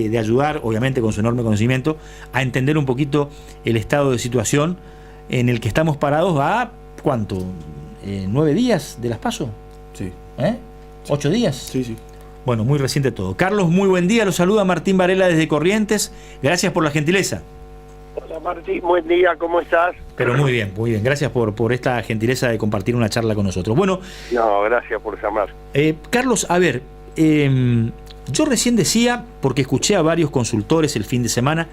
de ayudar, obviamente con su enorme conocimiento, a entender un poquito el estado de situación en el que estamos parados a, ¿cuánto? ¿9 días de las PASO? Sí. ¿8 días? Sí, sí. Bueno, muy reciente todo. Carlos, muy buen día. Lo saluda Martín Varela desde Corrientes. Gracias por la gentileza. Hola Martín, buen día, ¿cómo estás? Pero muy bien, muy bien. Gracias por esta gentileza de compartir una charla con nosotros. Bueno. No, gracias por llamar. Carlos, a ver, yo recién decía, porque escuché a varios consultores el fin de semana,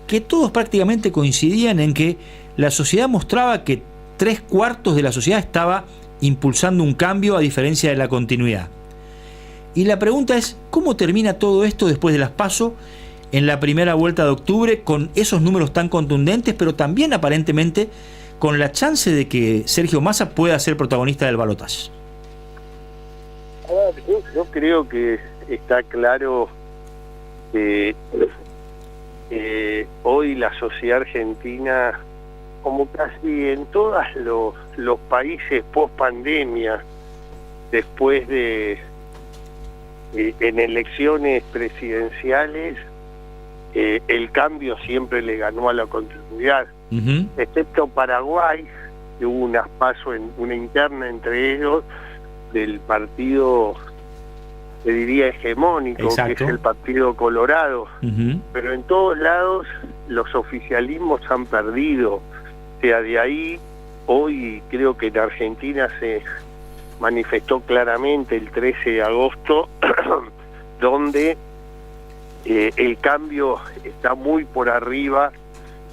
que todos prácticamente coincidían en que la sociedad mostraba que 3/4 de la sociedad estaba impulsando un cambio a diferencia de la continuidad. Y la pregunta es, ¿cómo termina todo esto después de las PASO en la primera vuelta de octubre con esos números tan contundentes, pero también aparentemente con la chance de que Sergio Massa pueda ser protagonista del balotaje? A ver, yo creo que está claro que hoy la sociedad argentina, como casi en todos los países post pandemia, después de en elecciones presidenciales, el cambio siempre le ganó a la continuidad, excepto Paraguay, que hubo unas PASO en una interna entre ellos del partido, te diría, hegemónico. Exacto. Que es el Partido Colorado. Pero en todos lados los oficialismos han perdido. O sea, de ahí, hoy creo que en Argentina se manifestó claramente el 13 de agosto, donde el cambio está muy por arriba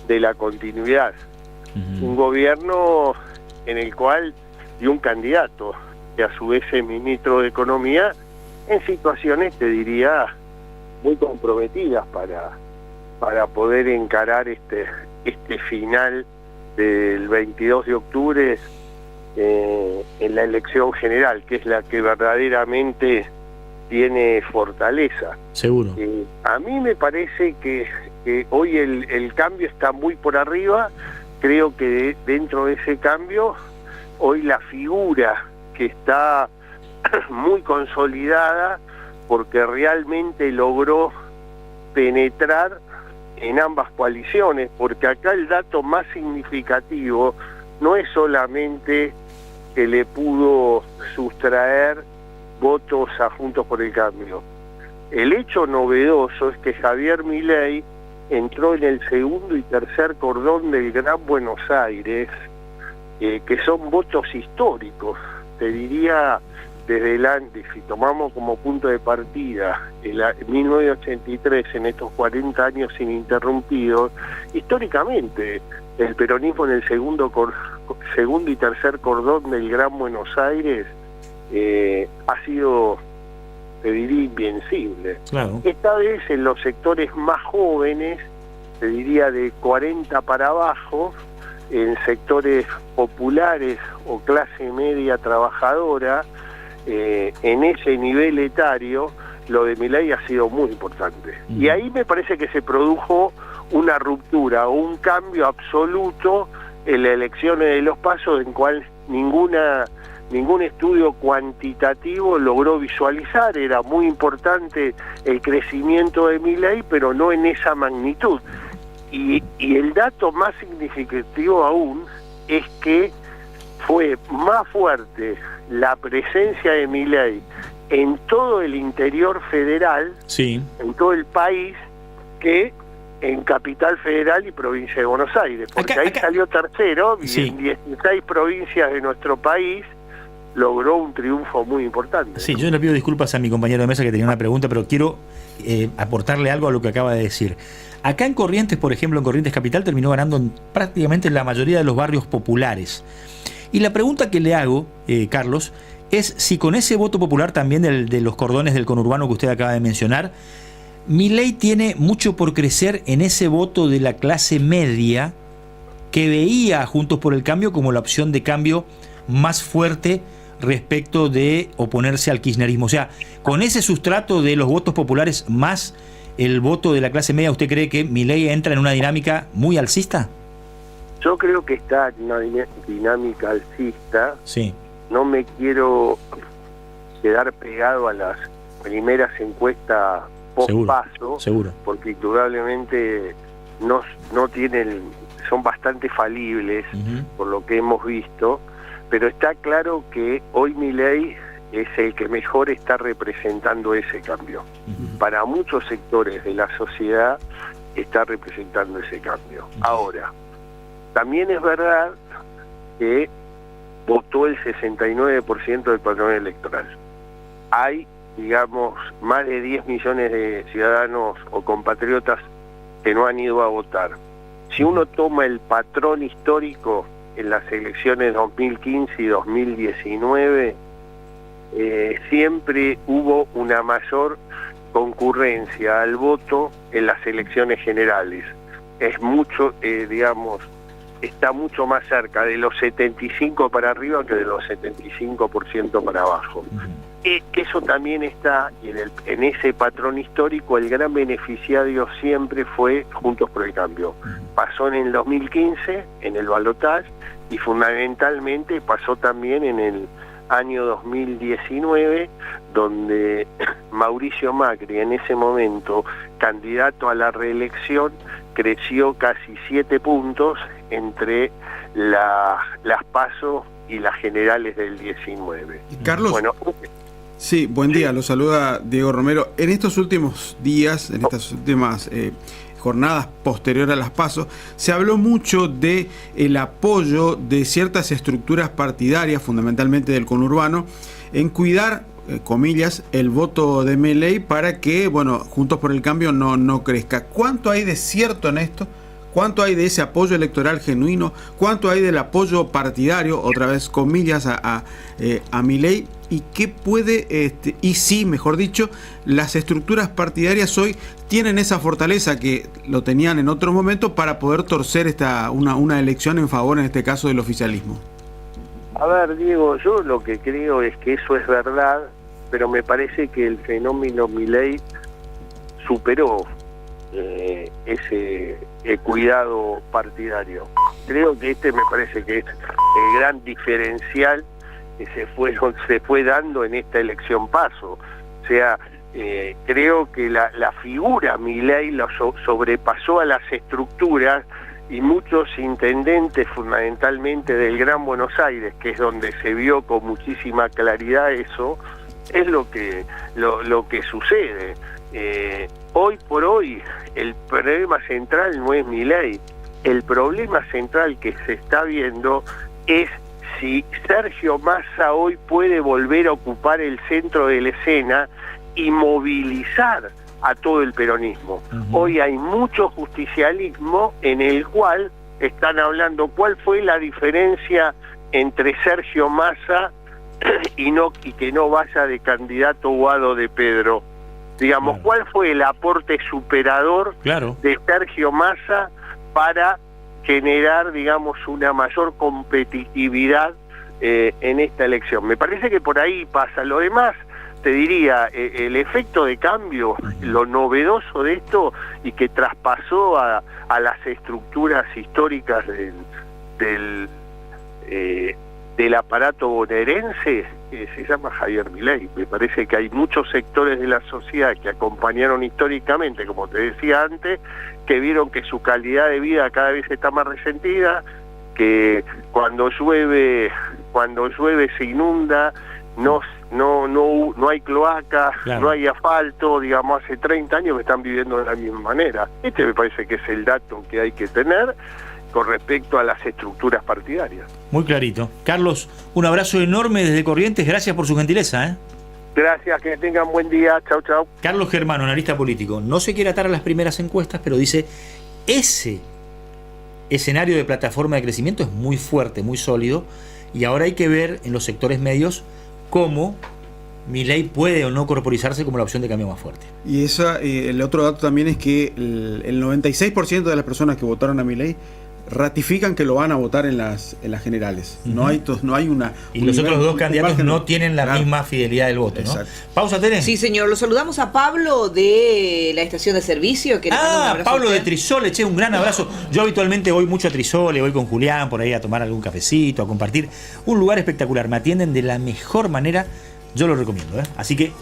de la continuidad. Un gobierno en el cual, y un candidato, que a su vez es ministro de Economía, en situaciones, te diría, muy comprometidas para poder encarar este final del 22 de octubre en la elección general, que es la que verdaderamente tiene fortaleza. Seguro. A mí me parece que hoy el cambio está muy por arriba. Creo que dentro de ese cambio, hoy la figura que está muy consolidada, porque realmente logró penetrar en ambas coaliciones, porque acá el dato más significativo no es solamente que le pudo sustraer votos a Juntos por el Cambio. El hecho novedoso es que Javier Milei entró en el segundo y tercer cordón del Gran Buenos Aires, que son votos históricos. Te diría, desde el antes, si tomamos como punto de partida el 1983, en estos 40 años ininterrumpidos, históricamente el peronismo en el segundo y tercer cordón del Gran Buenos Aires ha sido, te diría, invencible. Claro. Esta vez en los sectores más jóvenes, te diría de 40 para abajo, en sectores populares o clase media trabajadora, en ese nivel etario, lo de Milei ha sido muy importante. Y ahí me parece que se produjo una ruptura o un cambio absoluto en las elecciones de los PASO, en cual ningún estudio cuantitativo logró visualizar. Era muy importante el crecimiento de Milei, pero no en esa magnitud. Y el dato más significativo aún es que fue más fuerte la presencia de Milei en todo el interior federal, sí, en todo el país, que en Capital Federal y Provincia de Buenos Aires, porque ahí salió tercero, y sí, en 16 provincias de nuestro país logró un triunfo muy importante. Sí, yo le pido disculpas a mi compañero de mesa que tenía una pregunta, pero quiero aportarle algo a lo que acaba de decir. Acá en Corrientes, por ejemplo, en Corrientes Capital, terminó ganando prácticamente en la mayoría de los barrios populares. Y la pregunta que le hago, Carlos, es si con ese voto popular también de los cordones del conurbano que usted acaba de mencionar, Milei tiene mucho por crecer en ese voto de la clase media que veía a Juntos por el Cambio como la opción de cambio más fuerte respecto de oponerse al kirchnerismo. O sea, con ese sustrato de los votos populares más el voto de la clase media, ¿usted cree que Milei entra en una dinámica muy alcista? Yo creo que está en una dinámica alcista. Sí. No me quiero quedar pegado a las primeras encuestas post-paso, seguro. porque indudablemente no tienen, son bastante falibles por lo que hemos visto, pero está claro que hoy Milei es el que mejor está representando ese cambio. Para muchos sectores de la sociedad está representando ese cambio. Ahora, también es verdad que votó el 69% del padrón electoral. Hay, digamos, más de 10 millones de ciudadanos o compatriotas que no han ido a votar. Si uno toma el patrón histórico en las elecciones 2015 y 2019, siempre hubo una mayor concurrencia al voto en las elecciones generales. Es mucho, digamos, está mucho más cerca de los 75 para arriba que de los 75% para abajo. Eso también está, y en ese patrón histórico el gran beneficiario siempre fue Juntos por el Cambio. Pasó en el 2015, en el balotaje, y fundamentalmente pasó también en el año 2019, donde Mauricio Macri, en ese momento candidato a la reelección, creció casi 7 puntos entre las PASO y las generales del 19. Carlos, bueno, sí, buen día, lo saluda Diego Romero. En estos últimos días, en estas últimas jornadas posteriores a las PASO, se habló mucho de el apoyo de ciertas estructuras partidarias, fundamentalmente del conurbano, en cuidar, comillas, el voto de Milei para que, bueno, Juntos por el Cambio no crezca. ¿Cuánto hay de cierto en esto? ¿Cuánto hay de ese apoyo electoral genuino? ¿Cuánto hay del apoyo partidario, otra vez comillas, a Milei? ¿Y qué puede, y sí, mejor dicho, las estructuras partidarias hoy tienen esa fortaleza que lo tenían en otro momento para poder torcer una elección en favor, en este caso, del oficialismo? A ver, Diego, yo lo que creo es que eso es verdad, pero me parece que el fenómeno Milei superó ese cuidado partidario. Creo que me parece que es el gran diferencial que se fue dando en esta elección PASO. O sea, creo que la figura Milei lo sobrepasó a las estructuras, y muchos intendentes, fundamentalmente del Gran Buenos Aires, que es donde se vio con muchísima claridad eso, es lo que sucede. Hoy por hoy el problema central no es Milei, el problema central que se está viendo es si Sergio Massa hoy puede volver a ocupar el centro de la escena y movilizar a todo el peronismo. Hoy hay mucho justicialismo en el cual están hablando cuál fue la diferencia entre Sergio Massa y que no vaya de candidato Guado de Pedro. Digamos, ¿cuál fue el aporte superador de Sergio Massa para generar, digamos, una mayor competitividad en esta elección? Me parece que por ahí pasa. Lo demás, te diría, el efecto de cambio, lo novedoso de esto y que traspasó a las estructuras históricas del aparato bonaerense, se llama Javier Milei. Me parece que hay muchos sectores de la sociedad que acompañaron históricamente, como te decía antes, que vieron que su calidad de vida cada vez está más resentida, que cuando llueve se inunda, no hay cloacas, no hay asfalto. Digamos, hace 30 años que están viviendo de la misma manera. Me parece que es el dato que hay que tener con respecto a las estructuras partidarias. Muy clarito. Carlos, un abrazo enorme desde Corrientes, gracias por su gentileza. Gracias, que tengan buen día, chau chau. Carlos Germano, analista político, no se quiere atar a las primeras encuestas, pero dice, ese escenario de plataforma de crecimiento es muy fuerte, muy sólido, y ahora hay que ver en los sectores medios cómo Milei puede o no corporizarse como la opción de cambio más fuerte. Y el otro dato también es que el 96% de las personas que votaron a Milei ratifican que lo van a votar en las generales. No hay una... Y los otros dos candidatos no tienen la misma fidelidad del voto, ¿no? Pausa, Tere. Sí, señor. Lo saludamos a Pablo de la estación de servicio. Que Pablo de Trisole, un gran abrazo. Yo habitualmente voy mucho a Trisole, voy con Julián por ahí a tomar algún cafecito, a compartir. Un lugar espectacular. Me atienden de la mejor manera. Yo lo recomiendo, Así que...